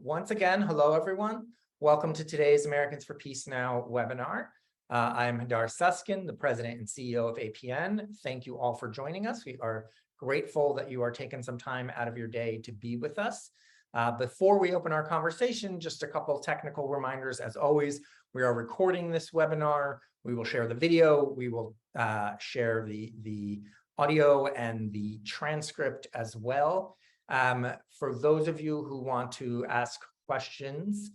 once again, hello everyone. Welcome to today's Americans for Peace Now webinar. I'm Hadar Suskin, the President and CEO of APN. Thank you all for joining us. We are grateful that you are taking some time out of your day to be with us. Before we open our conversation, just a couple of technical reminders. As always, we are recording this webinar. We will share the video. We will share the audio and the transcript as well. For those of you who want to ask questions,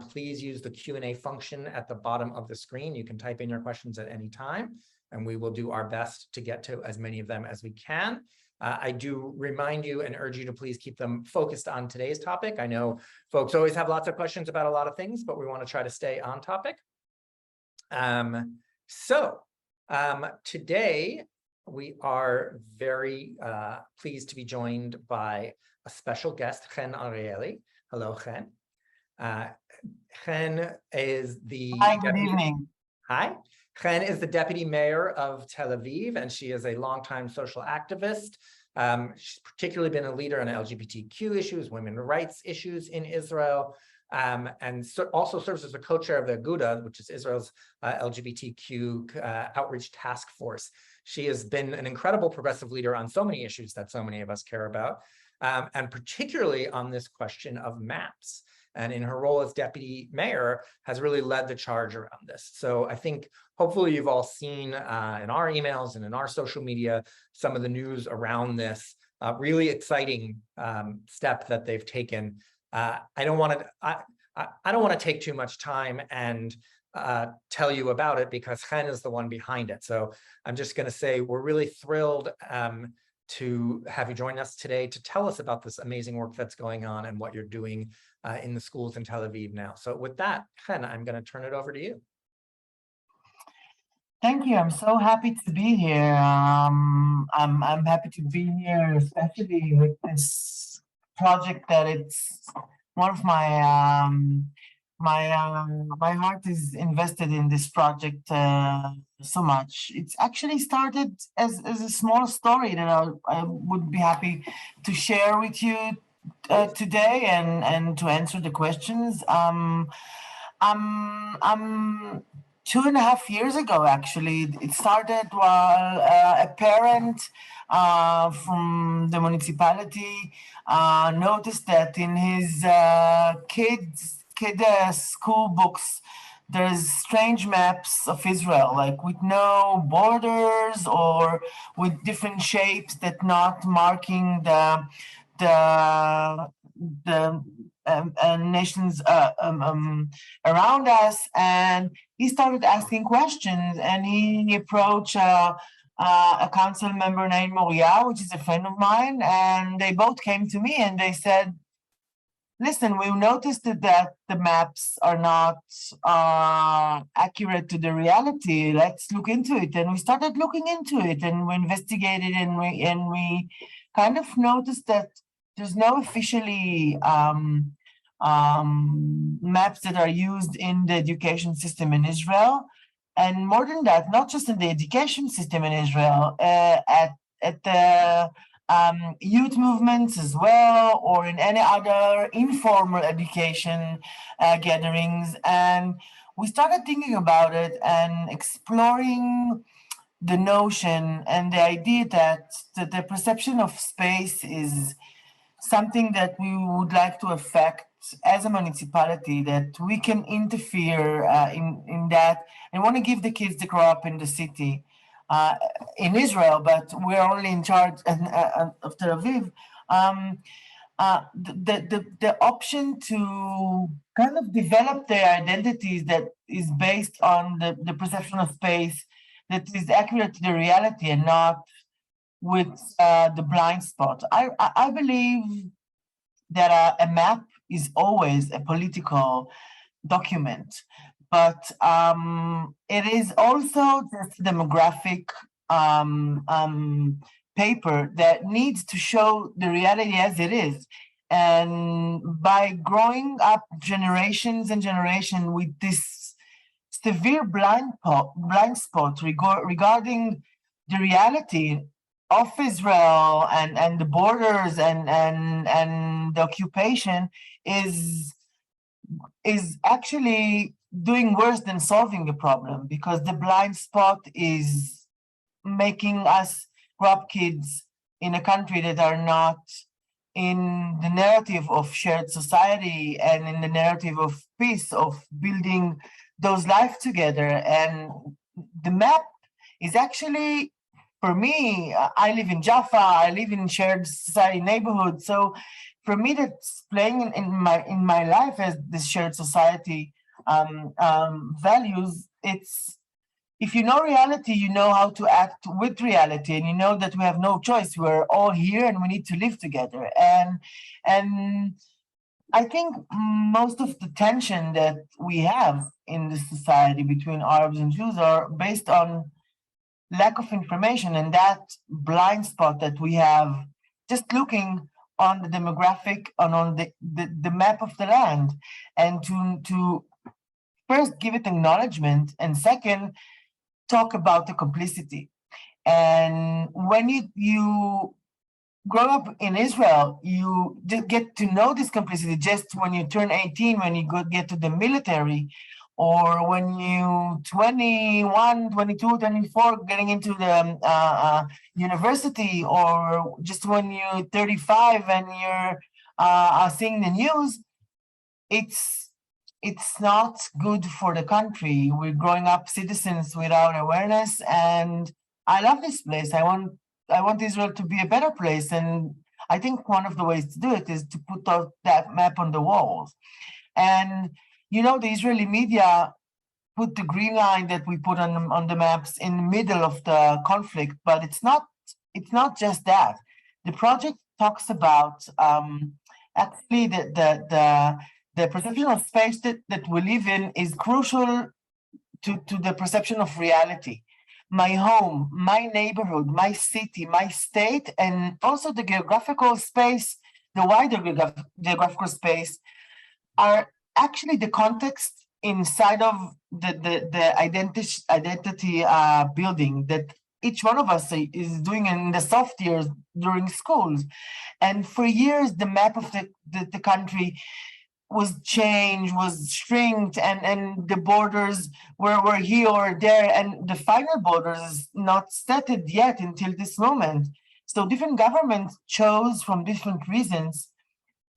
please use the Q&A function at the bottom of the screen. You can type in your questions at any time, and we will do our best to get to as many of them as we can. I do remind you and urge you to please keep them focused on today's topic. I know folks always have lots of questions about a lot of things, but we want to try to stay on topic. Today, we are very pleased to be joined by a special guest, Chen Arieli. Hello, Chen. Chen is the Hi, good evening. Hi. Chen is the deputy mayor of Tel Aviv, and she is a longtime social activist. She's particularly been a leader on LGBTQ issues, women's rights issues in Israel, and also serves as a co-chair of the Aguda, which is Israel's LGBTQ outreach task force. She has been an incredible progressive leader on so many issues that so many of us care about, and particularly on this question of maps. And in her role as deputy mayor, has really led the charge around this. So I think hopefully you've all seen in our emails and in our social media some of the news around this really exciting step that they've taken. I don't want to take too much time and tell you about it because Chen is the one behind it. So I'm just going to say we're really thrilled to have you join us today to tell us about this amazing work that's going on and what you're doing in the schools in Tel Aviv now. So with that, Chen, I'm going to turn it over to you. Thank you. I'm so happy to be here. I'm happy to be here, especially with this project that it's one of my my heart is invested in this project so much. It's actually started as a small story that I would be happy to share with you today and to answer the questions. 2.5 years ago, actually, it started while a parent from the municipality noticed that in his kids' school books, there's strange maps of Israel, like with no borders or with different shapes that not marking the nations around us. And he started asking questions, and he approached a council member named Moria, which is a friend of mine, and they both came to me and they said, listen, we noticed that the maps are not accurate to the reality. Let's look into it. And we started looking into it, and we investigated, and we kind of noticed that there's no officially maps that are used in the education system in Israel. And more than that, not just in the education system in Israel, at the youth movements as well, or in any other informal education gatherings. And we started thinking about it and exploring the notion and the idea that the perception of space is something that we would like to affect as a municipality, that we can interfere in that, and want to give the kids to grow up in the city in Israel, but we're only in charge of Tel Aviv. The option to kind of develop their identities that is based on the perception of space that is accurate to the reality and not with the blind spot. I believe that a map is always a political document, but it is also just a demographic paper that needs to show the reality as it is. And by growing up generations and generations with this severe blind spot regarding the reality of Israel and the borders and the occupation is actually doing worse than solving the problem, because the blind spot is making us grow up kids in a country that are not in the narrative of shared society and in the narrative of peace, of building those lives together. And the map is actually, for me, I live in Jaffa, I live in shared society neighborhood. So for me, that's playing in my life as this shared society values. It's, if you know reality, you know how to act with reality, and you know that we have no choice. We're all here and we need to live together. And I think most of the tension that we have in the society between Arabs and Jews are based on lack of information, and that blind spot that we have just looking on the demographic and on the map of the land, and to first give it acknowledgement, and second, talk about the complicity. And when you grow up in Israel, you get to know this complicity just when you turn 18, when you get to the military, or when you 21, 22, 24, getting into the university, or just when you're 35 and you're seeing the news. It's not good for the country. We're growing up citizens without awareness, and I love this place. I want Israel to be a better place, and I think one of the ways to do it is to put out that map on the walls. And you know, the Israeli media put the green line that we put on the maps in the middle of the conflict, but it's not just that. The project talks about actually the perception of space that we live in is crucial to the perception of reality. My home, my neighborhood, my city, my state, and also the geographical space, the wider geographical space, are actually the context inside of the identity building that each one of us is doing in the soft years during schools. And for years, the map of the country was changed, was shrinked, and the borders were here or there, and the final borders is not stated yet until this moment. So different governments chose, from different reasons,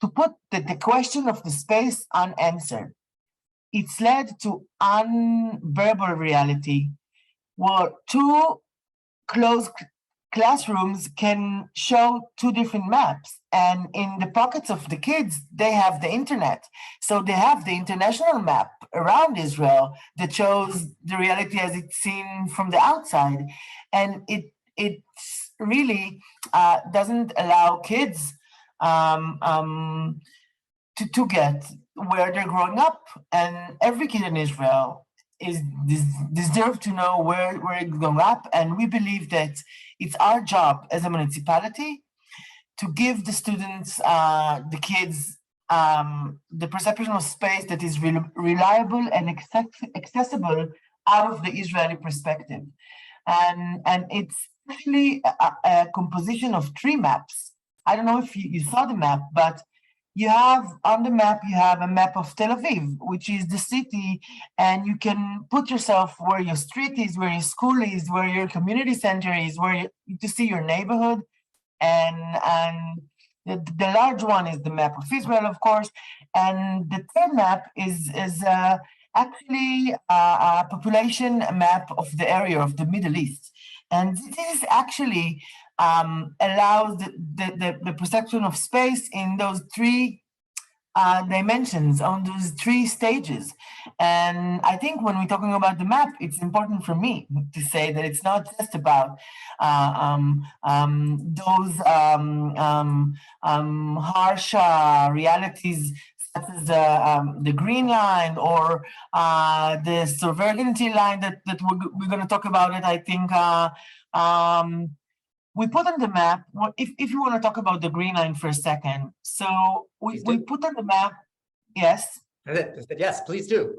to put the question of the space unanswered. It's led to unbearable reality, where two closed classrooms can show two different maps, and in the pockets of the kids, they have the internet. So they have the international map around Israel that shows the reality as it's seen from the outside. And it really doesn't allow kids to get where they're growing up. And every kid in Israel is deserve to know where it's growing up. And we believe that it's our job as a municipality to give the students, the kids, the perception of space that is reliable and accessible out of the Israeli perspective. And it's actually a composition of 3 maps. I don't know if you saw the map, but you have on the map, you have a map of Tel Aviv, which is the city, and you can put yourself where your street is, where your school is, where your community center is, where to see your neighborhood. And the large one is the map of Israel, of course. And the third map is actually a population map of the area of the Middle East. And this actually allows the perception of space in those 3 dimensions, on those 3 stages. And I think when we're talking about the map, it's important for me to say that it's not just about those harsh realities, such as the green line or the sovereignty line that we're going to talk about it. I think we put on the map, if you want to talk about the green line for a second. So we put on the map, yes. I said, yes, please do.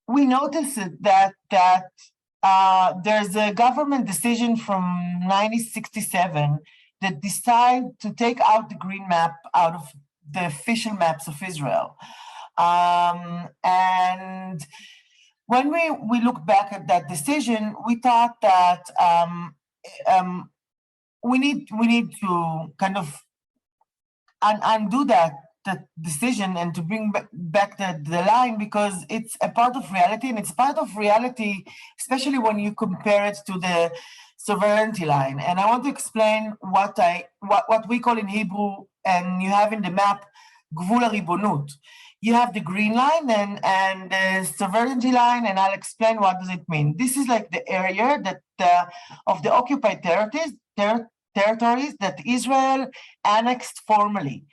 We noticed that there's a government decision from 1967 that decide to take out the green map out of the official maps of Israel. And when we look back at that decision, we thought that we need to kind of undo that decision and to bring back the line, because it's a part of reality, and it's part of reality, especially when you compare it to the sovereignty line. And I want to explain what we call in Hebrew, and you have in the map, gvul haribonut. You have the green line and the sovereignty line, and I'll explain what does it mean. This is like the area that of the occupied territories that Israel annexed formally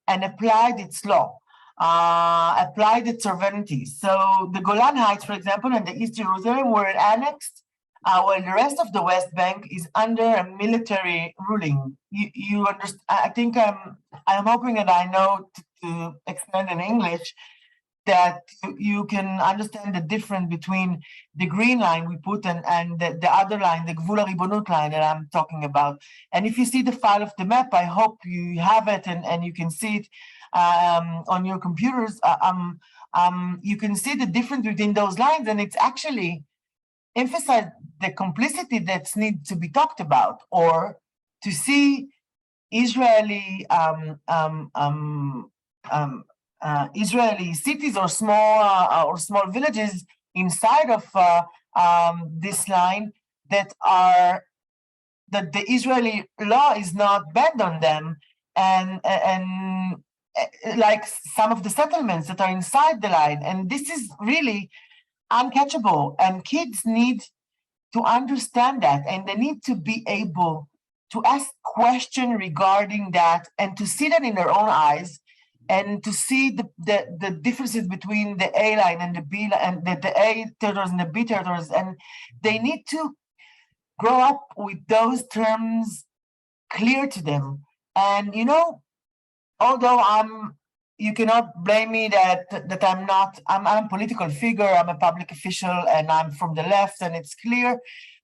and applied its law, applied its sovereignty. So the Golan Heights, for example, and the East Jerusalem were annexed, while the rest of the West Bank is under a military ruling. You understand? I think I'm hoping that I know to explain in English that you can understand the difference between the green line we put and the other line, the gvul haribonut line that I'm talking about. And if you see the file of the map, I hope you have it and you can see it on your computers. You can see the difference between those lines, and it's actually emphasize the complicity that needs to be talked about, or to see Israeli Israeli cities or small villages inside of this line that the Israeli law is not banned on them, and like some of the settlements that are inside the line, and this is really uncatchable, and kids need to understand that, and they need to be able to ask questions regarding that, and to see that in their own eyes, and to see the differences between the A line and the B line, and the A territories and the B territories, and they need to grow up with those terms clear to them. And although you cannot blame me that I'm a political figure, I'm a public official, and I'm from the left, and it's clear,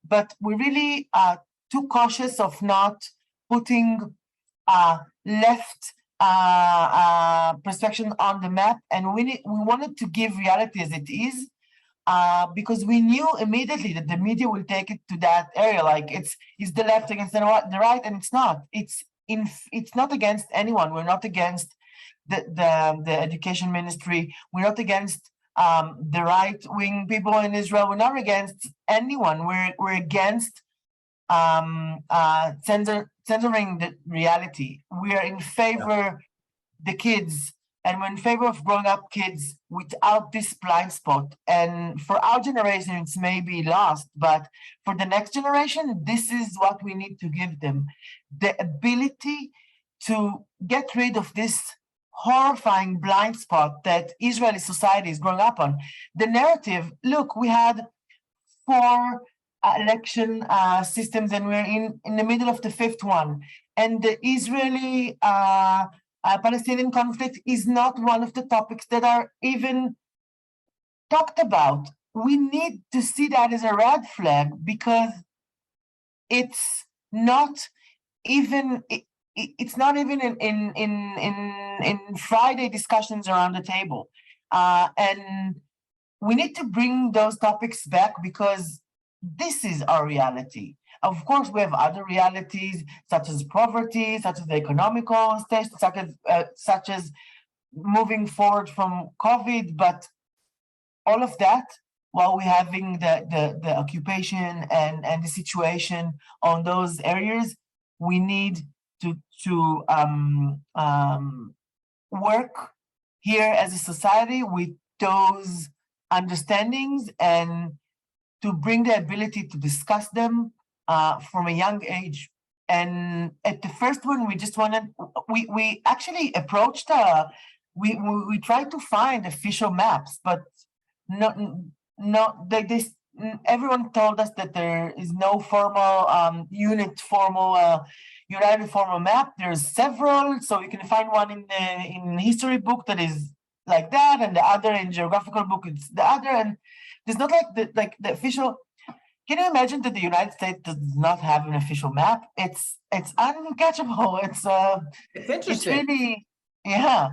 but we really are too cautious of not putting left perspective on the map, and we wanted to give reality as it is, because we knew immediately that the media will take it to that area, like it's the left against the right, and it's not. It's not against anyone. We're not against the education ministry. We're not against the right-wing people in Israel. We're not against anyone. We're against censoring the reality. We are in favor the kids, and we're in favor of growing up kids without this blind spot. And for our generation, it's maybe lost, but for the next generation, this is what we need to give them: the ability to get rid of this horrifying blind spot that Israeli society is growing up on. The narrative, look, we had 4 election systems, and we're in the middle of the 5th one. And the Israeli Palestinian conflict is not one of the topics that are even talked about. We need to see that as a red flag, because it's not even in Friday discussions around the table, and we need to bring those topics back, because this is our reality. Of course, we have other realities, such as poverty, such as the economical state, such as moving forward from COVID, but all of that, while we're having the occupation and the situation on those areas, we need to work here as a society with those understandings, and to bring the ability to discuss them from a young age. And at the first one, we just wanted, we actually approached, we tried to find official maps, but everyone told us that there is no formal united formal map. There's several, so you can find one in history book that is like that, and the other in geographical book it's the other, and there's not like the official. Can you imagine that the United States does not have an official map? It's uncatchable. It's It's interesting. really, yeah.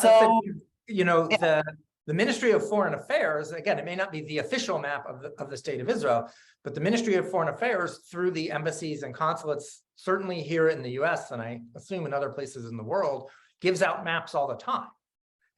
So, So you know, yeah, the Ministry of Foreign Affairs, again, it may not be the official map of the state of Israel, but the Ministry of Foreign Affairs, through the embassies and consulates, certainly here in the US, and I assume in other places in the world, gives out maps all the time.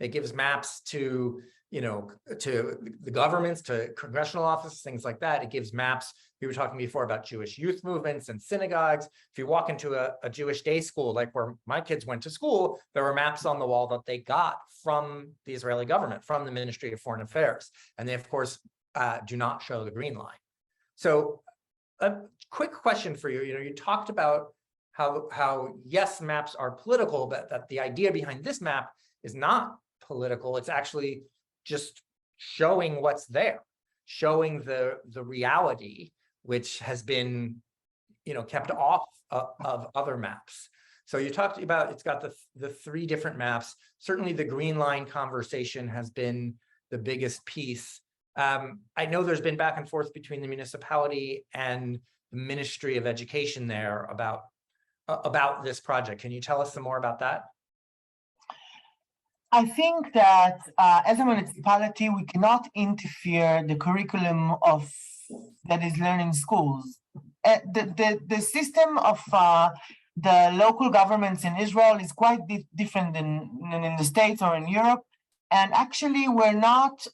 It gives maps to, to the governments, to congressional offices, things like that. It gives maps. We were talking before about Jewish youth movements and synagogues. If you walk into a Jewish day school, like where my kids went to school, there were maps on the wall that they got from the Israeli government, from the Ministry of Foreign Affairs. And they, of course, do not show the green line. So a quick question for you. You talked about how yes, maps are political, but that the idea behind this map is not political. It's actually just showing what's there, showing the reality, which has been, kept off of other maps. So you talked about, it's got the three different maps. Certainly the green line conversation has been the biggest piece. I know there's been back and forth between the municipality and the Ministry of Education there about this project. Can you tell us some more about that? I think that as a municipality, we cannot interfere the curriculum of that is learned in schools. The system of the local governments in Israel is quite different than in the States or in Europe. And actually, we're not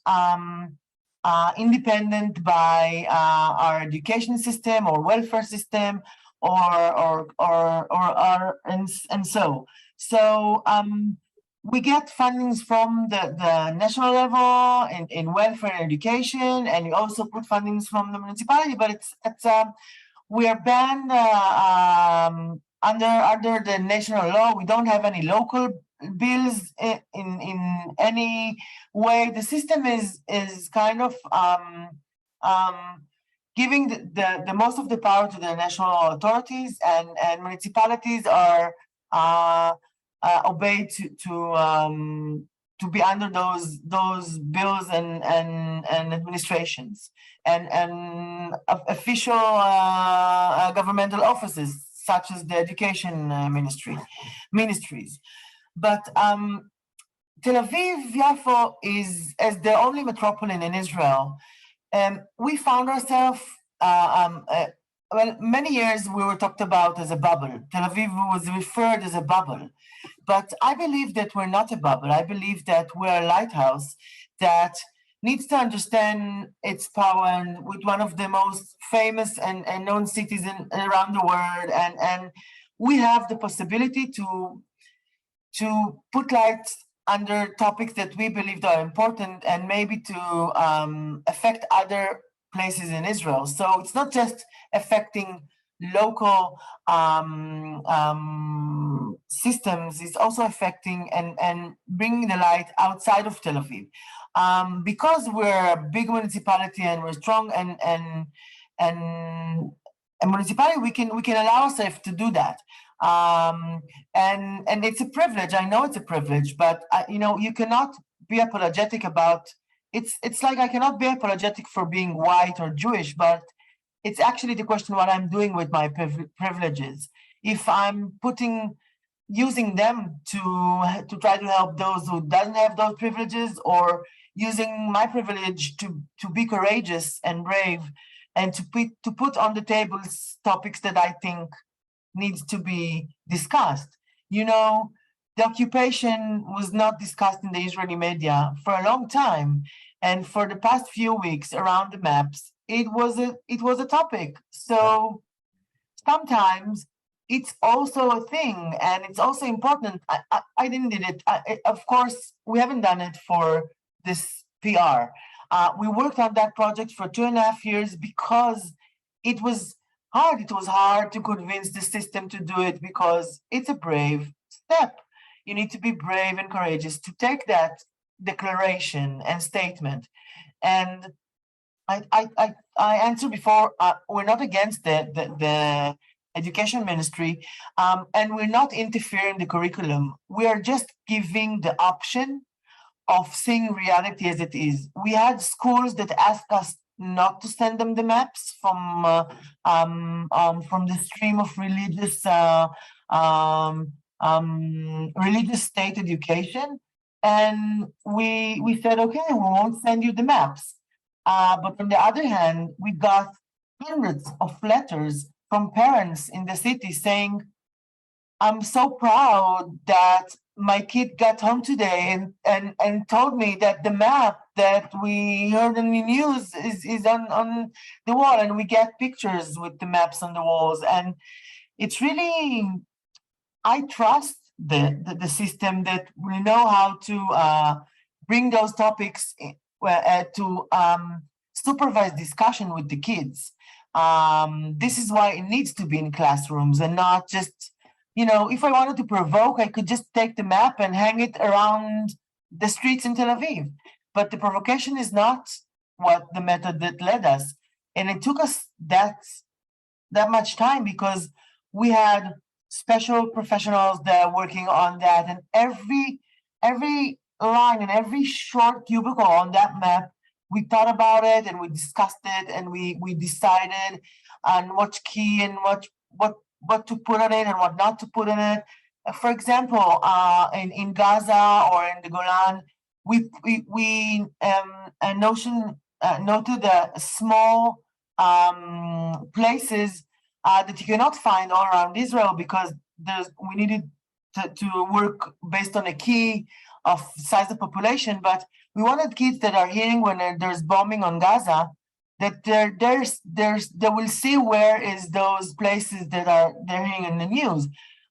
independent by our education system or welfare system and so. So we get fundings from the national level in welfare and education, and we also put fundings from the municipality, but it's we are banned under the national law. We don't have any local bills in any way. The system is kind of giving the most of the power to the national authorities, and municipalities are obeyed to be under those bills and administrations and official governmental offices such as the education ministries. But Tel Aviv Yafo is as the only metropolitan in Israel. We found ourselves well, many years we were talked about as a bubble. Tel Aviv was referred as a bubble. But I believe that we're not a bubble. I believe that we're a lighthouse that needs to understand its power, and with one of the most famous and known cities around the world. And we have the possibility to put light under topics that we believe are important, and maybe to affect other places in Israel. So it's not just affecting local systems, it's also affecting and bringing the light outside of Tel Aviv. Because we're a big municipality and we're strong and a municipality, we can allow ourselves to do that. And it's a privilege. I know it's a privilege, but you cannot be apologetic about it's like I cannot be apologetic for being white or Jewish, but it's actually the question what I'm doing with my privileges. If I'm using them to try to help those who doesn't have those privileges, or using my privilege to be courageous and brave and to put on the table topics that I think needs to be discussed. The occupation was not discussed in the Israeli media for a long time, and for the past few weeks around the maps, it was a topic. So sometimes it's also a thing, and it's also important. I didn't did it. Of course, we haven't done it for this PR. We worked on that project for 2.5 years because it was hard. It was hard to convince the system to do it because it's a brave step. You need to be brave and courageous to take that declaration and statement. And I answered before, we're not against the education ministry, and we're not interfering the curriculum. We are just giving the option of seeing reality as it is. We had schools that asked us not to send them the maps from the stream of religious state education. And we said, okay, we won't send you the maps. But on the other hand, we got hundreds of letters from parents in the city saying, I'm so proud that my kid got home today and told me that the map that we heard in the news is on the wall, and we get pictures with the maps on the walls. And it's really, I trust the system that we know how to bring those topics to supervise discussion with the kids. This is why it needs to be in classrooms and not just, if I wanted to provoke, I could just take the map and hang it around the streets in Tel Aviv. But the provocation is not what the method that led us. And it took us that much time because we had special professionals that are working on that. And every line and every short cubicle on that map, we thought about it and we discussed it and we decided on what key and what to put on it and what not to put on it. For example, in Gaza or in the Golan, we noted the small places that you cannot find all around Israel because we needed to work based on a key of size of population, but we wanted kids that are hearing when there's bombing on Gaza, that they will see where is those places that they're hearing in the news,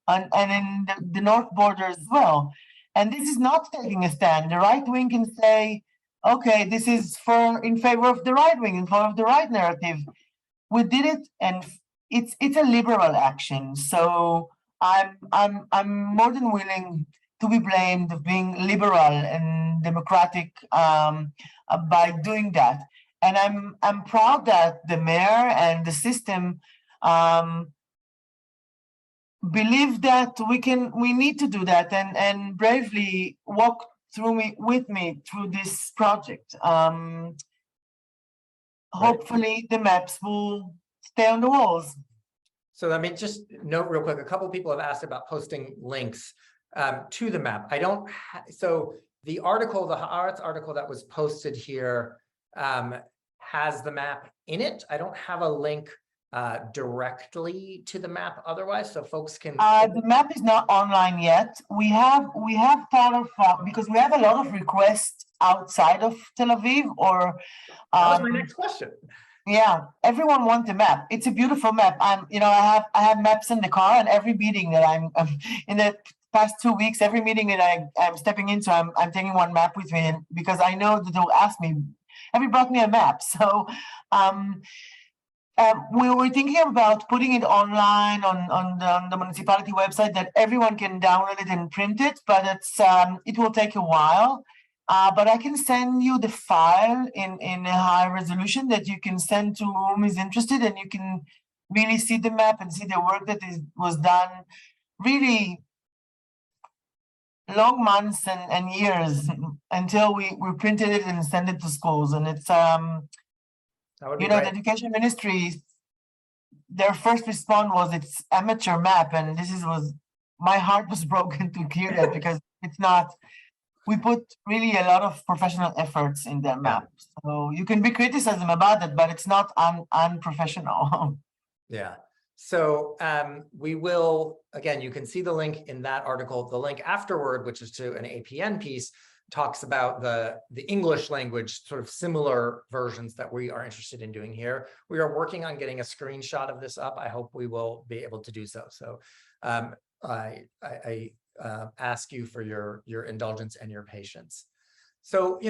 and in the north border as well. And this is not taking a stand. The right wing can say, okay, this is in favor of the right wing, in favor of the right narrative. We did it, and it's a liberal action. So I'm more than willing to be blamed of being liberal and democratic by doing that. And I'm proud that the mayor and the system believe that we need to do that and bravely walk with me through this project. Hopefully the maps will stay on the walls. So let me just note real quick, a couple of people have asked about posting links to the map. I don't, so the article, the Haaretz article that was posted here has the map in it. I don't have a link directly to the map otherwise, so folks can. The map is not online yet. We have thought of, because we have a lot of requests outside of Tel Aviv or. That was my next question. Yeah, everyone wants a map. It's a beautiful map. I have maps in the car, and every meeting that I'm in the past 2 weeks, every meeting that I'm stepping into, I'm taking one map with me, because I know that they'll ask me, have you brought me a map? So we were thinking about putting it online on the municipality website that everyone can download it and print it, but it will take a while. But I can send you the file in a high resolution that you can send to whom is interested, and you can really see the map and see the work that was done really long months and years until we printed it and sent it to schools. And it's the education ministry, their first response was it's amateur map, and my heart was broken to hear that because it's not. We put really a lot of professional efforts in their map. So you can be criticism about it, but it's not unprofessional. Yeah. So we will, again, you can see the link in that article. The link afterward, which is to an APN piece, talks about the English language, sort of similar versions that we are interested in doing here. We are working on getting a screenshot of this up. I hope we will be able to do so. So I ask you for your indulgence and your patience. So,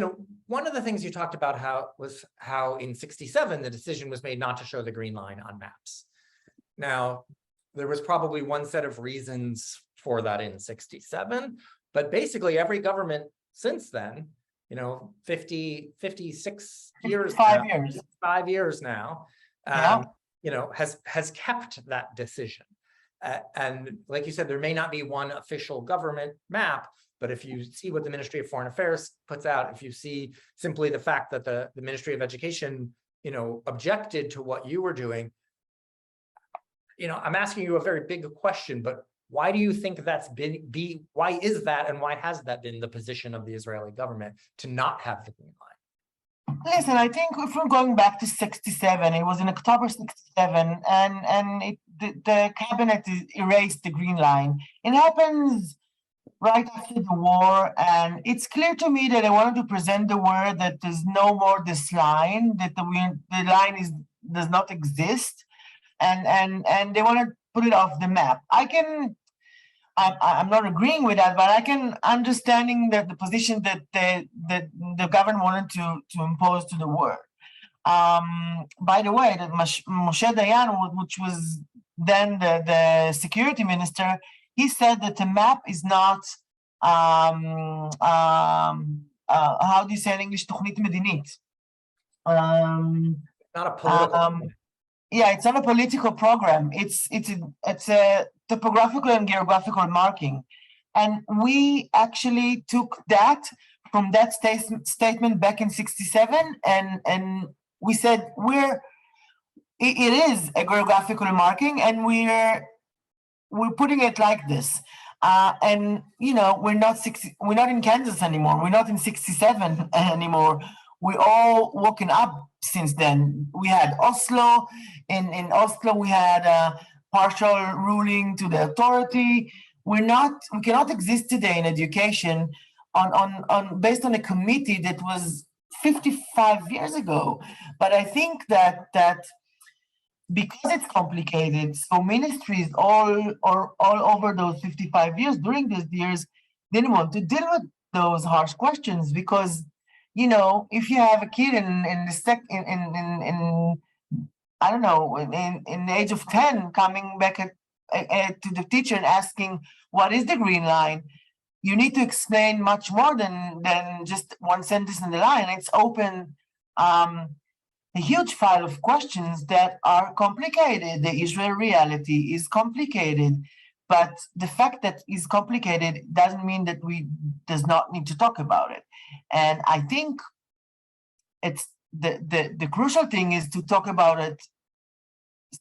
one of the things you talked about how in '67 the decision was made not to show the green line on maps. Now, there was probably one set of reasons for that in '67, but basically every government since then, 56 years, 5 years now, has kept that decision. And like you said, there may not be one official government map, but if you see what the Ministry of Foreign Affairs puts out, if you see simply the fact that the Ministry of Education objected to what you were doing. I'm asking you a very big question, but why do you think that's why is that, and why has that been the position of the Israeli government to not have the green line? Listen, I think if we're going back to 67, it was in October 67, and the cabinet erased the green line. It happens right after the war, and it's clear to me that they wanted to present the word that there's no more this line, that the line does not exist, and they want to put it off the map. I'm not agreeing with that, but I can understanding that the position that the government wanted to impose to the world. By the way, that Moshe Dayan, which was then the security minister, he said that the map is not how do you say in English, תוכנית מדינית. Not a political. Yeah, it's not a political program. It's a topographical and geographical marking, and we actually took that from that statement back in 67, and we said it is a geographical marking, and we're putting it like this. And we're not in Kansas anymore. We're not in 67 anymore. We're all woken up since then. We had Oslo. In Oslo, we had a partial ruling to the authority. We cannot exist today in education based on a committee that was 55 years ago. But I think that because it's complicated, so ministries all over those 55 years, during those years, didn't want to deal with those harsh questions, because if you have a kid in I don't know, in the age of 10, coming back to the teacher and asking, what is the green line? You need to explain much more than just one sentence in the line. It's open a huge file of questions that are complicated. The Israel reality is complicated, but the fact that it's complicated doesn't mean that we does not need to talk about it. And I think it's the crucial thing is to talk about it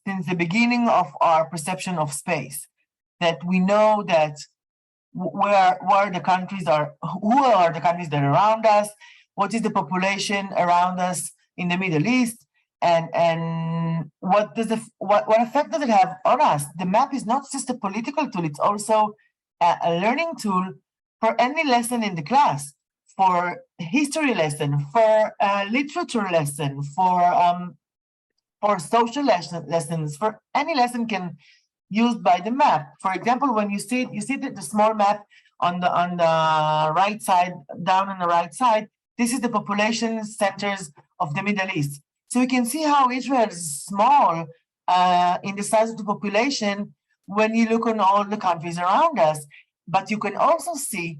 since the beginning of our perception of space, that we know that where the countries are, who are the countries that are around us, what is the population around us in the Middle East, and what effect does it have on us? The map is not just a political tool; it's also a learning tool for any lesson in the class, for history lesson, for literature lesson, for social lessons, for any lesson can used by the map. For example, when you see the small map on the right side, down on the right side, this is the population centers of the Middle East. So you can see how Israel is small in the size of the population when you look on all the countries around us. But you can also see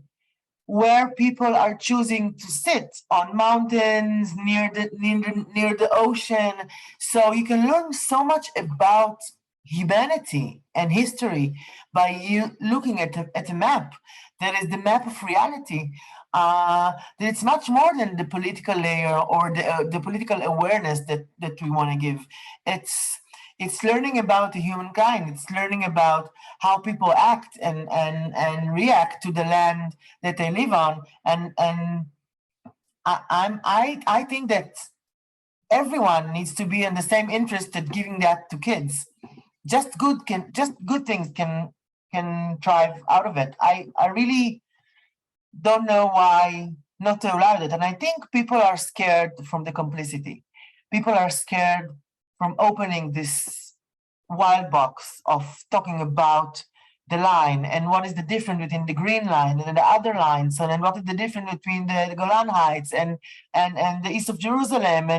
where people are choosing to sit, on mountains, near the ocean. So you can learn so much about humanity and history by you looking at a map that is the map of reality. That it's much more than the political layer or the political awareness that we want to give. It's learning about the humankind. It's learning about how people act and react to the land that they live on. And I think that everyone needs to be in the same interest at giving that to kids. Just good things can thrive out of it. I really don't know why not to allow it. And I think people are scared from the complicity. People are scared from opening this wild box of talking about the line and what is the difference between the green line and the other lines, and then what is the difference between the Golan Heights and the east of Jerusalem,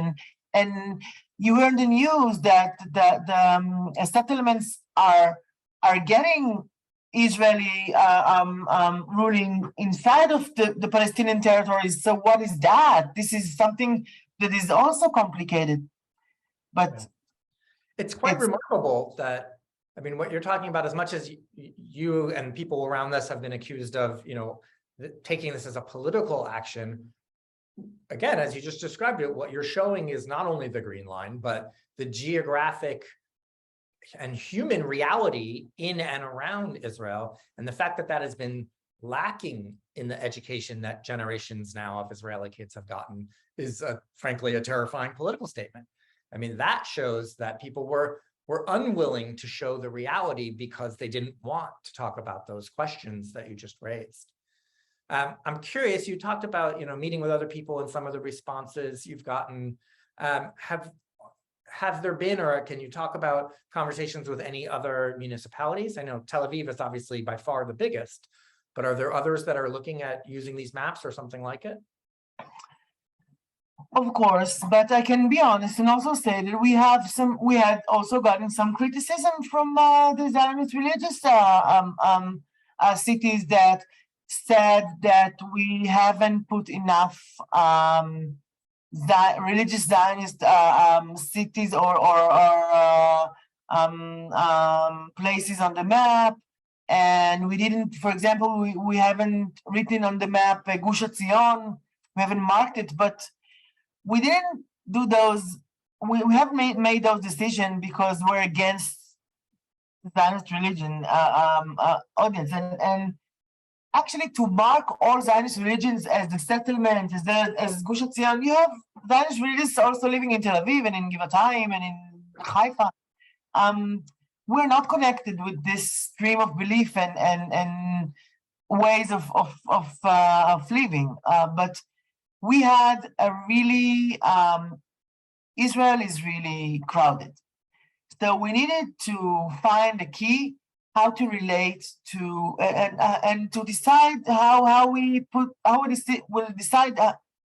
and you heard in the news that the settlements are getting Israeli ruling inside of the Palestinian territories. So what is that? This is something that is also complicated. But it's quite remarkable that, I mean, what you're talking about, as much as you and people around us have been accused of, taking this as a political action, again, as you just described it, what you're showing is not only the green line, but the geographic and human reality in and around Israel. And the fact that that has been lacking in the education that generations now of Israeli kids have gotten is frankly a terrifying political statement. I mean, that shows that people were unwilling to show the reality because they didn't want to talk about those questions that you just raised. I'm curious, you talked about, meeting with other people and some of the responses you've gotten. Have there been, or can you talk about conversations with any other municipalities? I know Tel Aviv is obviously by far the biggest, but are there others that are looking at using these maps or something like it? Of course, but I can be honest and also say that we had also gotten some criticism from the Zionist religious cities that said that we haven't put enough religious Zionist cities or places on the map, and we didn't. For example, we haven't written on the map Gush Etzion. We haven't marked it, but we didn't do those. We have made those decisions because we're against the Zionist religion audience, and actually to mark all Zionist religions as the settlement, as Gush Etzion, you have Zionist religions also living in Tel Aviv and in Givatayim and in Haifa. We're not connected with this stream of belief and ways of living, but we had a really, Israel is really crowded. So we needed to find a key, how to relate to, and to decide how we will decide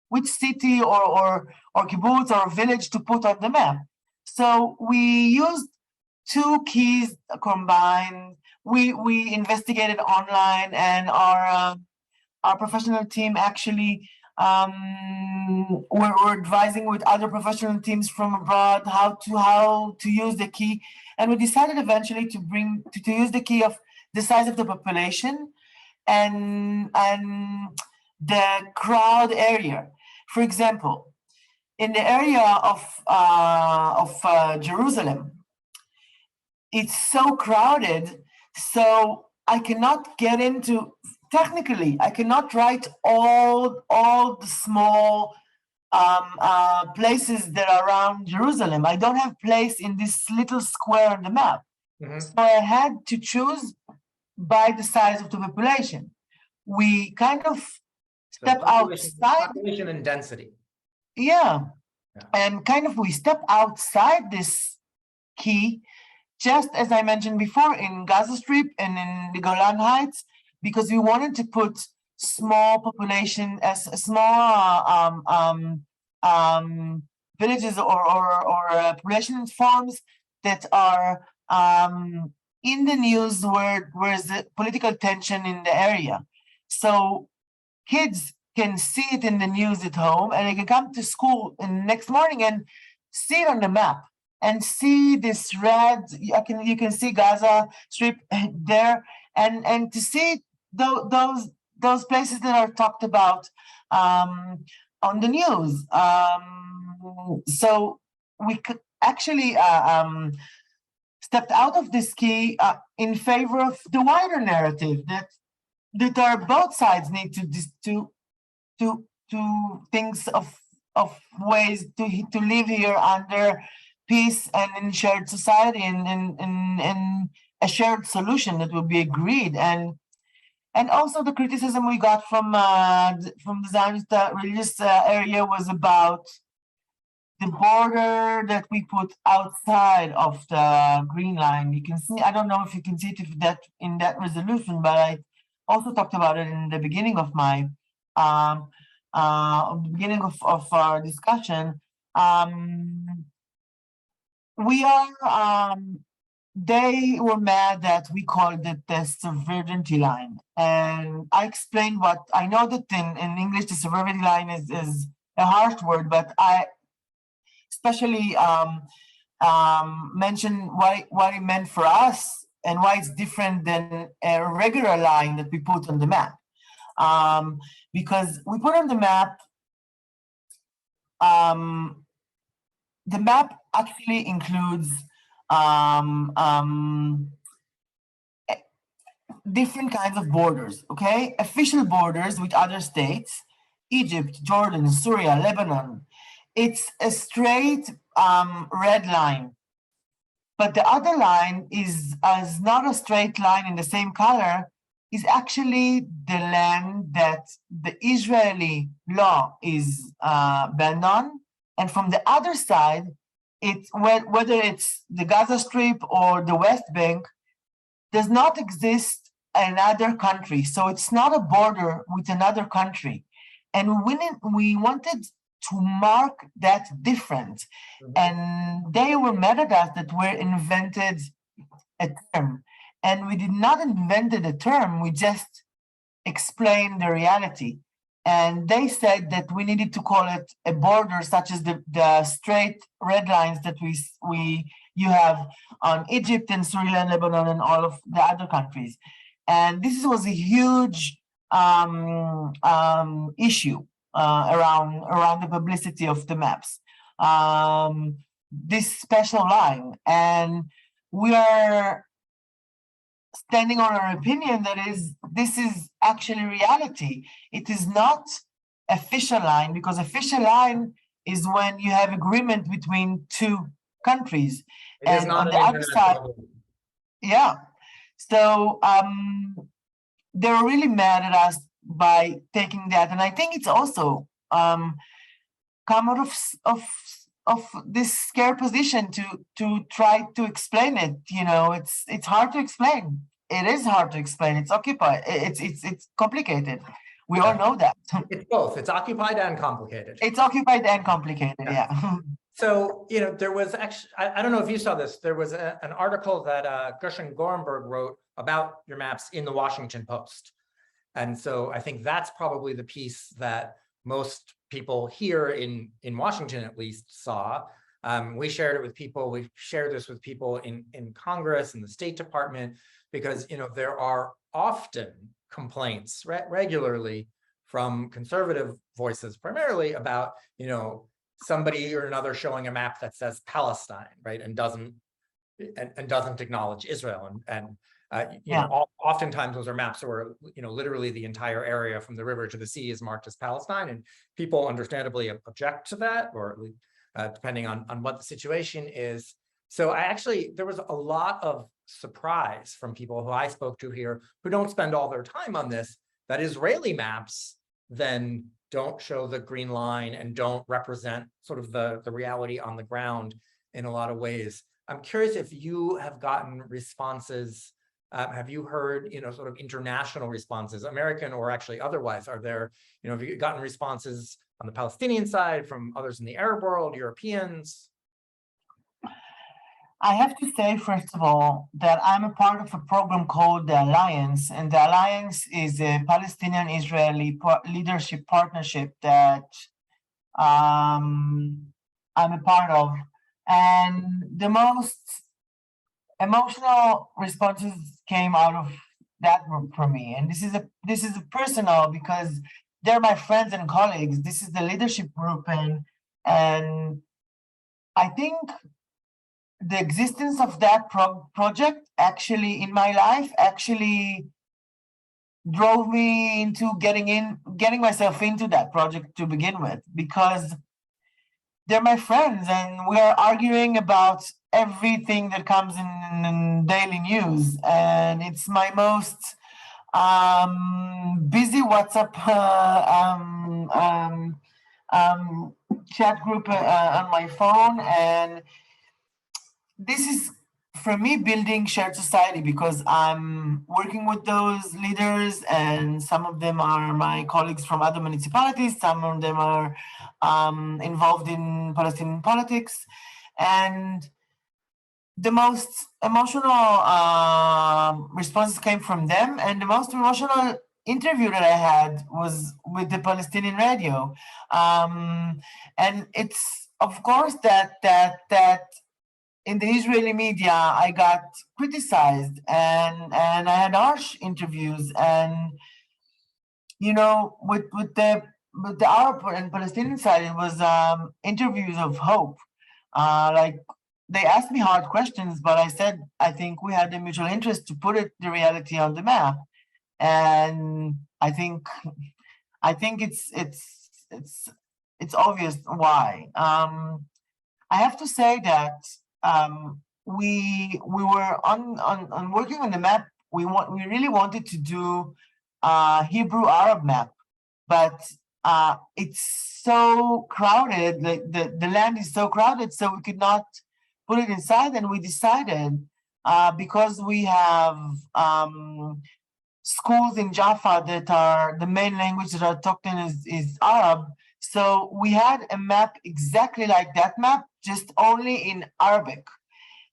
which city or kibbutz or village to put on the map. So we used two keys combined. We investigated online, and our professional team actually we're advising with other professional teams from abroad how to use the key, and we decided eventually to use the key of the size of the population and the crowd area. For example, in the area of Jerusalem, it's so crowded, so I cannot get into. Technically, I cannot write all the small places that are around Jerusalem. I don't have place in this little square on the map. Mm-hmm. So I had to choose by the size of the population. We kind of step outside. Population and density. Yeah. And kind of we step outside this key, just as I mentioned before, in Gaza Strip and in the Golan Heights, because we wanted to put small population as small villages or population farms that are in the news where there's the political tension in the area. So kids can see it in the news at home, and they can come to school in the next morning and see it on the map and see this red. You can see Gaza Strip there, and to see those places that are talked about on the news. So we could actually stepped out of this key in favor of the wider narrative that our both sides need to things of ways to live here under peace and in shared society and a shared solution that will be agreed. And also the criticism we got from the Zionist religious area was about the border that we put outside of the green line. You can see, I don't know if you can see it in that resolution, but I also talked about it in the beginning of my of our discussion. They were mad that we called it the sovereignty line. And I explained what I know that in English, the sovereignty line is a harsh word, but I especially mentioned what it meant for us and why it's different than a regular line that we put on the map. Because we put on the map the map actually includes different kinds of borders, okay? Official borders with other states, Egypt, Jordan, Syria, Lebanon. It's a straight red line. But the other line is not a straight line in the same color, is actually the land that the Israeli law is banned on. And from the other side, it's whether it's the Gaza Strip or the West Bank, does not exist another country. So it's not a border with another country. And we wanted to mark that difference. And they were mad at us that we invented a term. And we did not invent a term, we just explained the reality. And they said that we needed to call it a border, such as the straight red lines that you have on Egypt and Syria and Lebanon and all of the other countries. And this was a huge issue around the publicity of the maps. This special line, and we are standing on our opinion that this is actually reality. It is not official line, because official line is when you have agreement between two countries. And on the other side, yeah. So they were really mad at us by taking that, and I think it's also come out of this scared position to try to explain it. You know, it's hard to explain. It is hard to explain. It's occupied. It's complicated. We all know that. It's both. It's occupied and complicated. It's occupied and complicated. Yeah. So, you know, there was actually, I don't know if you saw this, there was an article that Gershon Gorenberg wrote about your maps in the Washington Post. And so I think that's probably the piece that most people here in Washington, at least, saw. We shared it with people. We shared this with people in Congress and the State Department, because, you know, there are often complaints regularly from conservative voices, primarily about, you know, somebody or another showing a map that says Palestine, right, and doesn't acknowledge Israel, you know, oftentimes those are maps where, you know, literally the entire area from the river to the sea is marked as Palestine, and people understandably object to that, or depending on what the situation is. So there was a lot of surprise from people who I spoke to here who don't spend all their time on this, that Israeli maps then don't show the green line and don't represent sort of the reality on the ground in a lot of ways. I'm curious if you have gotten responses. Have you heard, you know, sort of international responses, American or actually otherwise? Are there, you know, have you gotten responses on the Palestinian side from others in the Arab world, Europeans? I have to say, first of all, that I'm a part of a program called the Alliance, and the Alliance is a Palestinian-Israeli leadership partnership that I'm a part of. And the most emotional responses came out of that group for me. And this is a personal, because they're my friends and colleagues. This is the leadership group, and I think the existence of that project actually in my life actually drove me into getting myself into that project to begin with, because they're my friends and we are arguing about everything that comes in daily news, and it's my most busy WhatsApp chat group on my phone. And this is, for me, building shared society, because I'm working with those leaders, and some of them are my colleagues from other municipalities, some of them are involved in Palestinian politics. And the most emotional responses came from them, and the most emotional interview that I had was with the Palestinian radio. And it's, of course, that in the Israeli media, I got criticized, and I had harsh interviews, and, you know, with the but the Arab and Palestinian side, it was interviews of hope. Like they asked me hard questions, but I said I think we had a mutual interest to put the reality on the map, and I think it's obvious why. I have to say that we were on working on the map. We really wanted to do Hebrew Arab map, but it's so crowded. The land is so crowded, so we could not put it inside. And we decided because we have schools in Jaffa that are the main language that are talked in is Arab. So we had a map exactly like that map, just only in Arabic.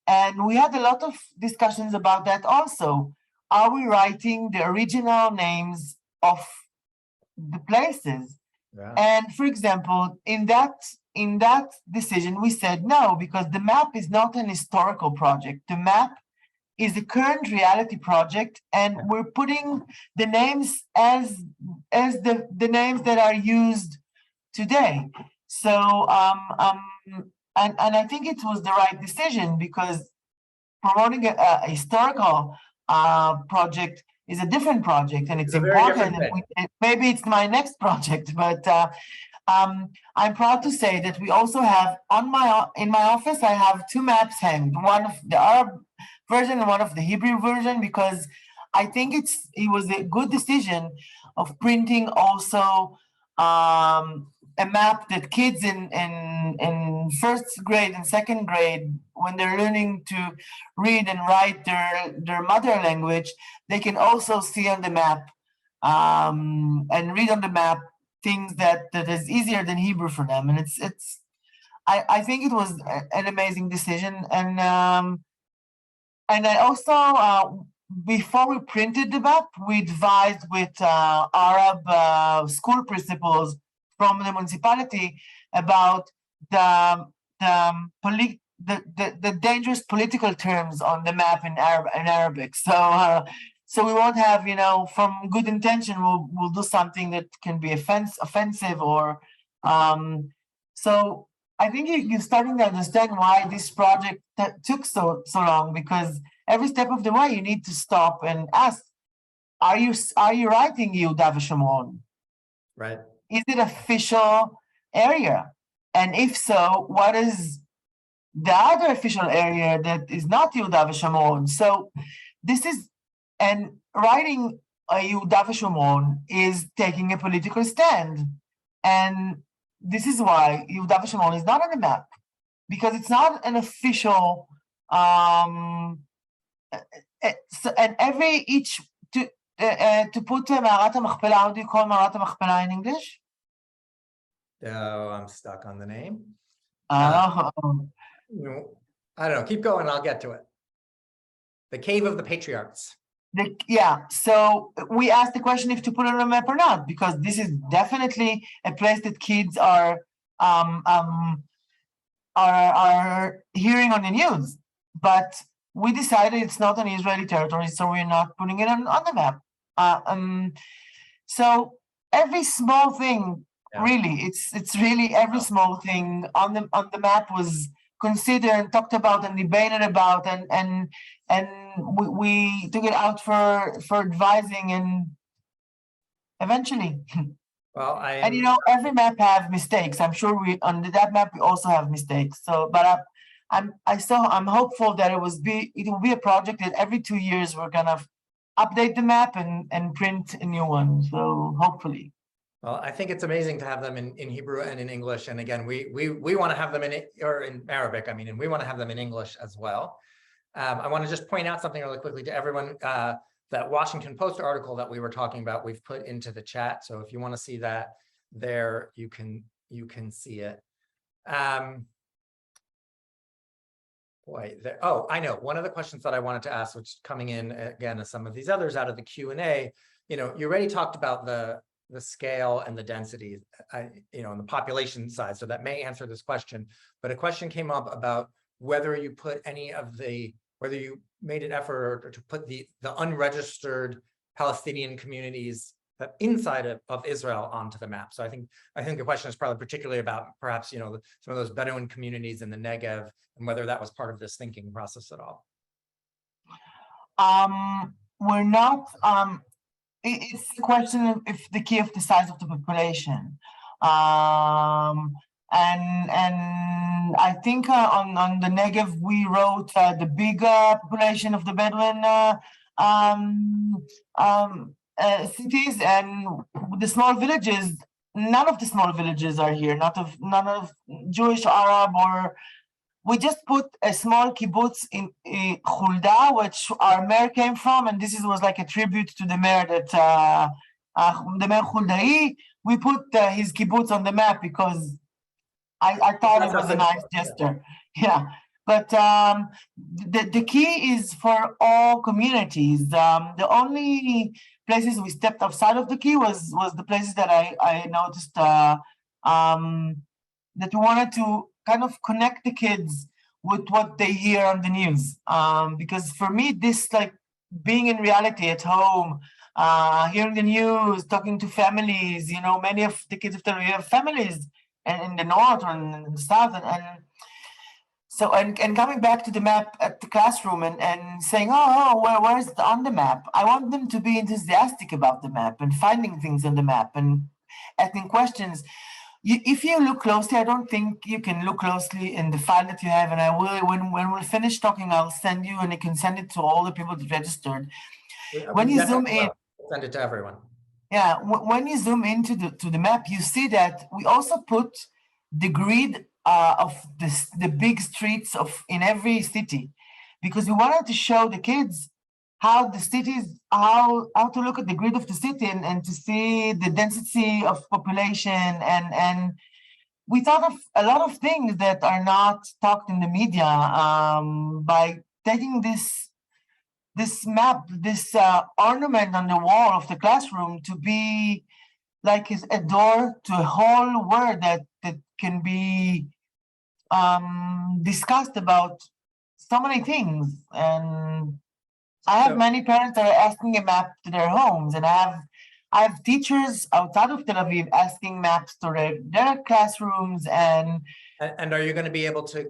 And we had a lot of discussions about that also. Are we writing the original names of the places? Yeah. And for example, in that decision, we said no, because the map is not an historical project. The map is a current reality project, and we're putting the names as the names that are used today. So and I think it was the right decision, because promoting a historical project is a different project, and it's a very important. different And maybe it's my next project, but I'm proud to say that we also have in my office, I have two maps hanged, one of the Arab version and one of the Hebrew version, because I think it was a good decision of printing also a map that kids in first grade and second grade, when they're learning to read and write their mother language, they can also see on the map and read on the map things that is easier than Hebrew for them. And I think it was an amazing decision. And I also before we printed the map, we advised with Arab school principals from the municipality about the dangerous political terms on the map in Arabic. So we won't have, from good intention, we'll do something that can be offensive or so I think you're starting to understand why this project took so long, because every step of the way you need to stop and ask, are you writing Yehuda v'Shomron? Right. Is it official area? And if so, what is the other official area that is not Yehuda v'Shomron? So this is, and writing a Yehuda v'Shomron is taking a political stand. And this is why Yehuda v'Shomron is not on the map, because it's not an official and to put מערת המכפלה, how do you call מערת המכפלה in English? Oh, I'm stuck on the name. Oh. I don't know. Keep going. I'll get to it. The Cave of the Patriarchs. Yeah. So we asked the question if to put it on a map or not, because this is definitely a place that kids are hearing on the news. But we decided it's not an Israeli territory, so we're not putting it on the map. So every small thing, really, it's really every small thing on the map was considered, talked about, and debated about, and we took it out for advising, and eventually. Well, and every map have mistakes. I'm sure on that map we also have mistakes. So, but I'm hopeful that it will be a project that every 2 years we're gonna update the map and print a new one. So hopefully. Well, I think it's amazing to have them in Hebrew and in English. And again, we want to have them in Arabic. I mean, and we want to have them in English as well. I want to just point out something really quickly to everyone. That Washington Post article that we were talking about, we've put into the chat. So if you want to see that there, you can see it. Oh, I know. One of the questions that I wanted to ask, which is coming in again as some of these others out of the Q&A, you already talked about the scale and the density, on the population side. So that may answer this question. But a question came up about whether you put whether you made an effort to put the unregistered Palestinian communities inside of Israel onto the map. So I think the question is probably particularly about perhaps, some of those Bedouin communities in the Negev and whether that was part of this thinking process at all. We're not, it's a question of if the key of the size of the population. And I think on the Negev, we wrote the bigger population of the Bedouin cities, and the small villages, none of the small villages are here, none of Jewish, Arab, or we just put a small kibbutz in Hulda, which our mayor came from, and this was like a tribute to the mayor that the mayor Huldai. We put his kibbutz on the map because I thought it was a nice gesture. Yeah, but the key is for all communities. The only places we stepped outside of the key was the places that I noticed that we wanted to kind of connect the kids with what they hear on the news. Because for me, this like being in reality at home, hearing the news, talking to families, many of the kids of Tel Aviv have families in the north or in the south, and coming back to the map at the classroom and saying, where is it on the map? I want them to be enthusiastic about the map and finding things on the map and asking questions. If you look closely, I don't think you can look closely in the file that you have, and I will, when we're finished talking, I'll send you, and you can send it to all the people that registered. When you zoom in, send it to everyone. Yeah, when you zoom into the map, you see that we also put the grid of the big streets in every city, because we wanted to show the kids how the cities, how to look at the grid of the city and to see the density of population, and we thought of a lot of things that are not talked in the media by taking this map, this ornament on the wall of the classroom to be like a door to a whole world that can be discussed about so many things. And I have many parents that are asking a map to their homes, and I have teachers outside of Tel Aviv asking maps to their classrooms. And are you going to be able to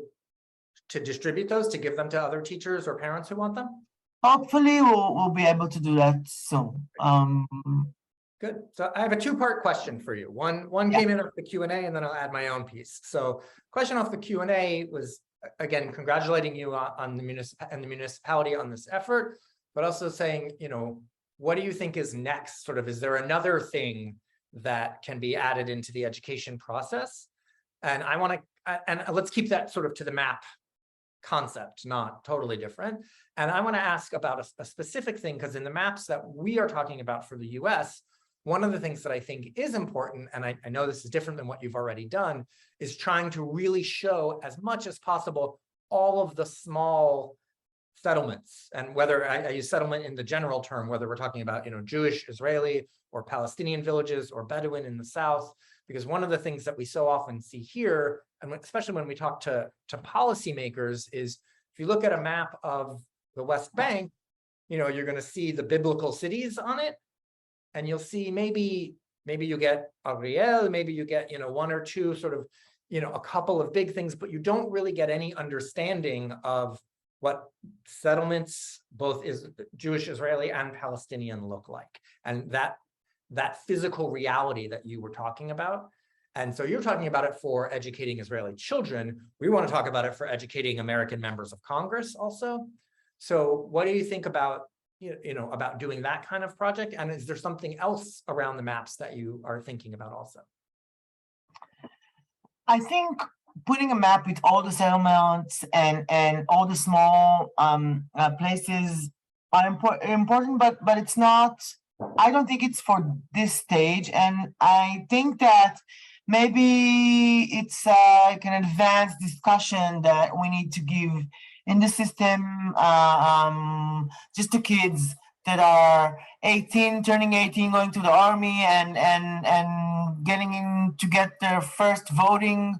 distribute those, to give them to other teachers or parents who want them? Hopefully we'll be able to do that soon. Good. So I have a two-part question for you. One came in off the Q&A, and then I'll add my own piece. So question off the Q&A was, again, congratulating you on the municipality on this effort, but also saying, what do you think is next? Sort of, is there another thing that can be added into the education process? And I want to, and let's keep that sort of to the map concept, not totally different. And I want to ask about a specific thing, because in the maps that we are talking about for the US, one of the things that I think is important, and I know this is different than what you've already done, is trying to really show as much as possible all of the small settlements. And whether I use settlement in the general term, whether we're talking about Jewish, Israeli, or Palestinian villages, or Bedouin in the south, because one of the things that we so often see here, and especially when we talk to policymakers, is if you look at a map of the West Bank, you're going to see the biblical cities on it, and you'll see maybe you get Ariel, maybe you get one or two sort of a couple of big things, but you don't really get any understanding of what settlements, both Jewish, Israeli, and Palestinian, look like, and that physical reality that you were talking about. And so you're talking about it for educating Israeli children. We want to talk about it for educating American members of Congress also. So what do you think about about doing that kind of project? And is there something else around the maps that you are thinking about also? I think putting a map with all the settlements and all the small places are important, but it's not. I don't think it's for this stage, and I think that maybe it's like an advanced discussion that we need to give in the system, just to kids that are 18, turning 18, going to the army, and getting in to get their first voting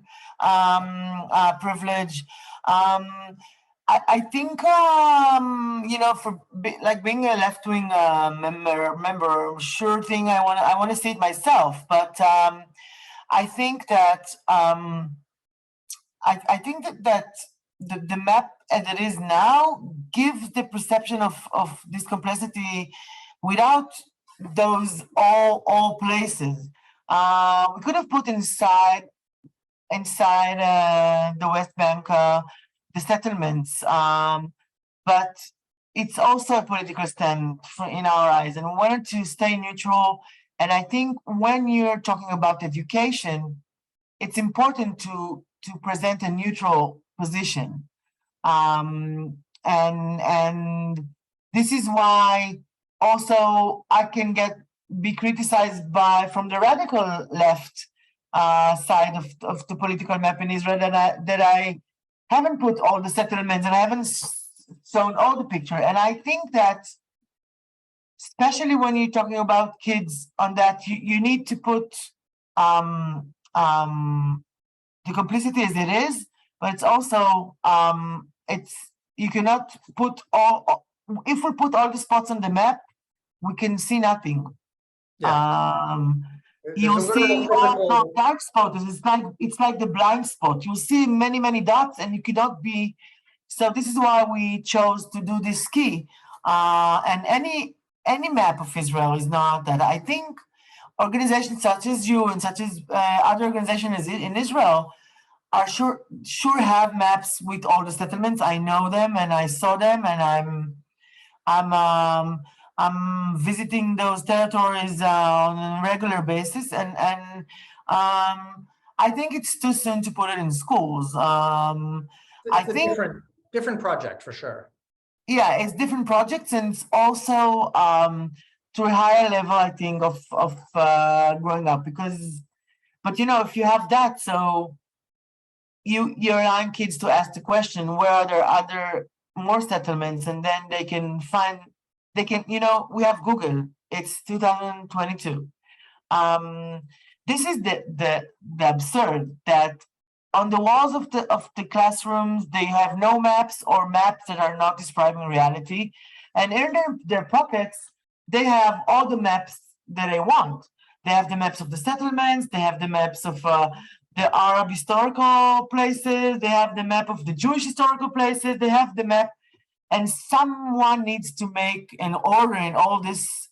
privilege. I think for like being a left-wing member, sure thing. I want to see it myself, but I think that I think that the map as it is now gives the perception of this complexity without those all places. We could have put inside the West Bank the settlements, but it's also a political stand in our eyes, and we wanted to stay neutral. And I think when you're talking about education, it's important to present a neutral position, and this is why also I can be criticized from the radical left side of the political map in Israel, that I haven't put all the settlements and I haven't shown all the picture. And I think that especially when you're talking about kids on that, you need to put the complicity as it is, but it's also you cannot put all. If we put all the spots on the map, we can see nothing. Yeah. You'll There's a see literal all physical. the dark spots. It's like the blind spot. You'll see many dots, and you cannot be. So this is why we chose to do this ski. And any map of Israel is not that. I think organizations such as you and such as other organizations in Israel are sure have maps with all the settlements. I know them and I saw them, and I'm visiting those territories on a regular basis, and I think it's too soon to put it in schools. I It's a think different project for sure. yeah, it's different projects, and it's also to a higher level, I think, of growing up, because, but if you have that, so you're allowing kids to ask the question, where are there other more settlements, and then they can we have Google. It's 2022. This is the absurd, that on the walls of the classrooms they have no maps, or maps that are not describing reality, and in their pockets they have all the maps that they want. They have the maps of the settlements, they have the maps of the Arab historical places, they have the map of the Jewish historical places, they have the map, and someone needs to make an order in all this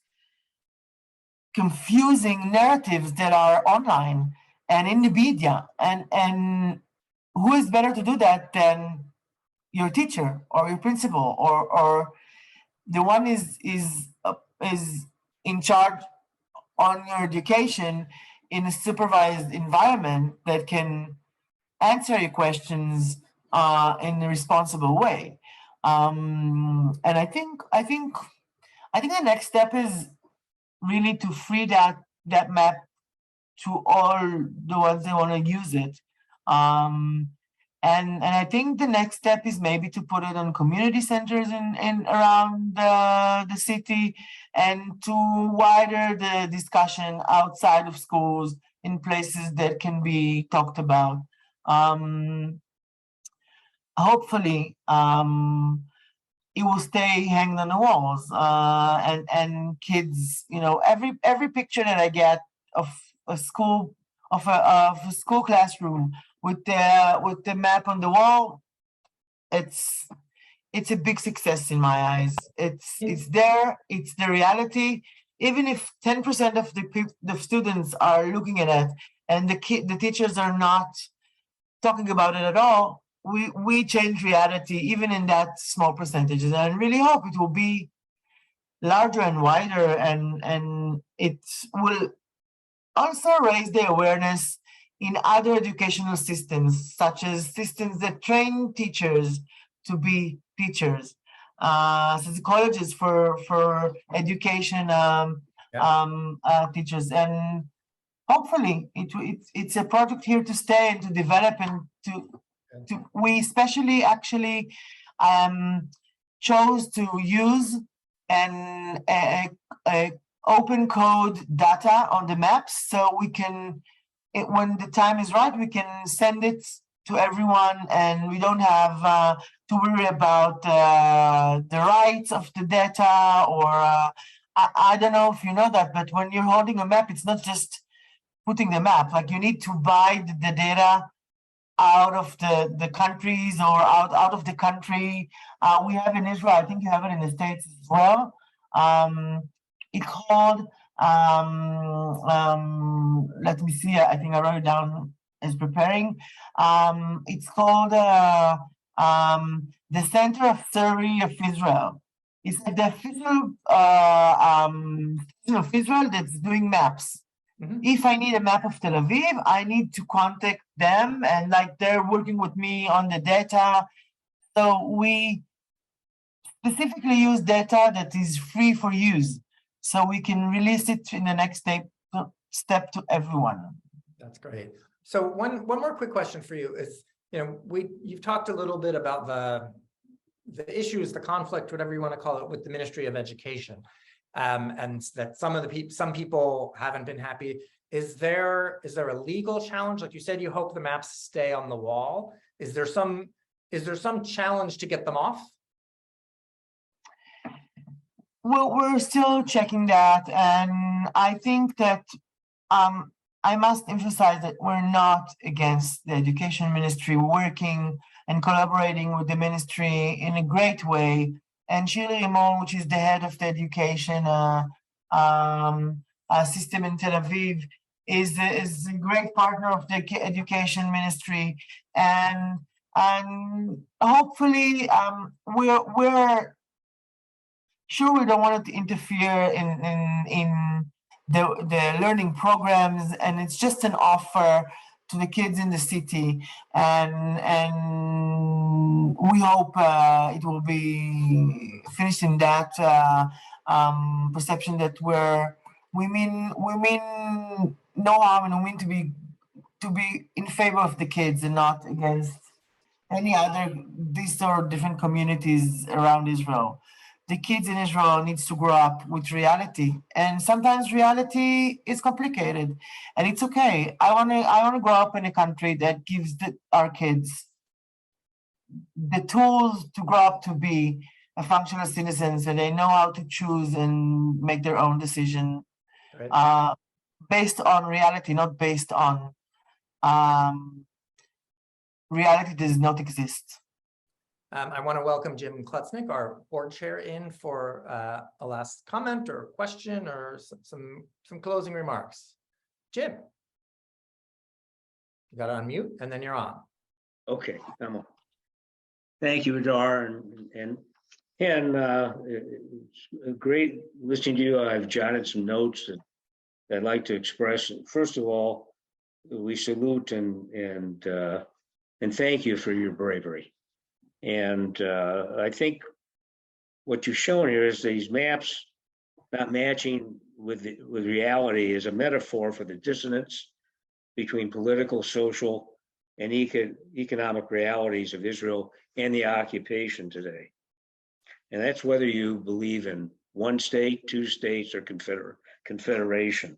confusing narratives that are online and in the media, and who is better to do that than your teacher or your principal, or the one is in charge on your education in a supervised environment that can answer your questions in a responsible way. And I think the next step is really to free that map to all the ones that want to use it. And I think the next step is maybe to put it on community centers in around the city, and to wider the discussion outside of schools in places that can be talked about. Hopefully, it will stay hanging on the walls, and kids, every picture that I get of a school classroom with the map on the wall, it's a big success in my eyes. It's there, it's the reality. Even if 10% of the students are looking at it, and the teachers are not talking about it at all, we change reality even in that small percentages. And I really hope it will be larger and wider, and it will also raise the awareness in other educational systems, such as systems that train teachers to be teachers, such as colleges for education teachers. And hopefully it's a project here to stay and to develop, and we especially actually chose to use an open code data on the maps, so we can, when the time is right, we can send it to everyone, and we don't have to worry about the rights of the data, or I don't know if you know that, but when you're holding a map, it's not just putting the map. Like, you need to buy the data out of the countries, or out of the country. We have in Israel, I think you have it in the States as well. It's called, let me see, I think I wrote it down as preparing. It's called the Center of Survey of Israel. It's like the official of Israel that's doing maps. If I need a map of Tel Aviv, I need to contact them, and like, they're working with me on the data. So we specifically use data that is free for use, so we can release it in the next step to everyone. That's great. So one more quick question for you is, you've talked a little bit about the issues, the conflict, whatever you want to call it, with the Ministry of Education. And that some people haven't been happy. Is there a legal challenge? Like you said, you hope the maps stay on the wall. Is there some challenge to get them off? Well, we're still checking that, and I think that I must emphasize that we're not against the education ministry. We're working and collaborating with the ministry in a great way. And Shiri Rimon, which is the head of the education system in Tel Aviv, is a great partner of the education ministry, and hopefully we're sure we don't want it to interfere in the learning programs, and it's just an offer to the kids in the city, and we hope it will be finished in that perception that we mean no harm, and we mean to be in favor of the kids and not against any other these or different communities around Israel. The kids in Israel needs to grow up with reality, and sometimes reality is complicated, and it's okay. I want to grow up in a country that gives our kids the tools to grow up to be a functional citizens, and they know how to choose and make their own decision, right, based on reality, not based on reality does not exist. I want to welcome Jim Klutznick, our board chair, in for a last comment or question or some closing remarks. Jim, you got to unmute and then you're on. Okay, I'm on. Thank you, Adar, and it's great listening to you. I've jotted some notes that I'd like to express. First of all, we salute and thank you for your bravery. And I think what you've shown here is these maps not matching with reality is a metaphor for the dissonance between political, social, and economic realities of Israel and the occupation today. And that's whether you believe in one state, two states, or confederation.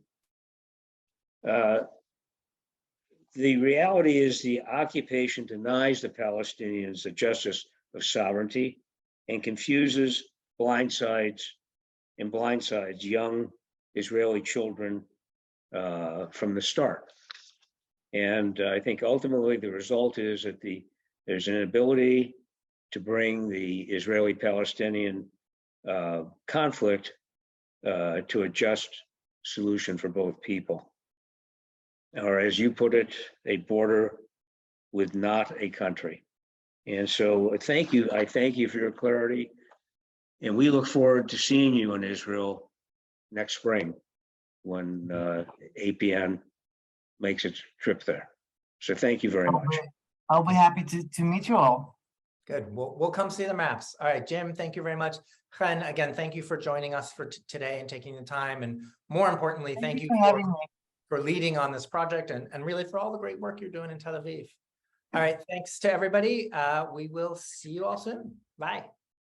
The reality is the occupation denies the Palestinians the justice of sovereignty and confuses, blindsides young Israeli children from the start. And I think ultimately the result is that there's an inability to bring the Israeli-Palestinian conflict to a just solution for both people. Or as you put it, a border with not a country. And so I thank you for your clarity. And we look forward to seeing you in Israel next spring when APN makes its trip there. So thank you very much. I'll be happy to meet you all. Good. We'll come see the maps. All right, Jim, thank you very much. Chen, again, thank you for joining us for today and taking the time. And more importantly, thank you for having me, for leading on this project and really for all the great work you're doing in Tel Aviv. All right, thanks to everybody. We will see you all soon. Bye.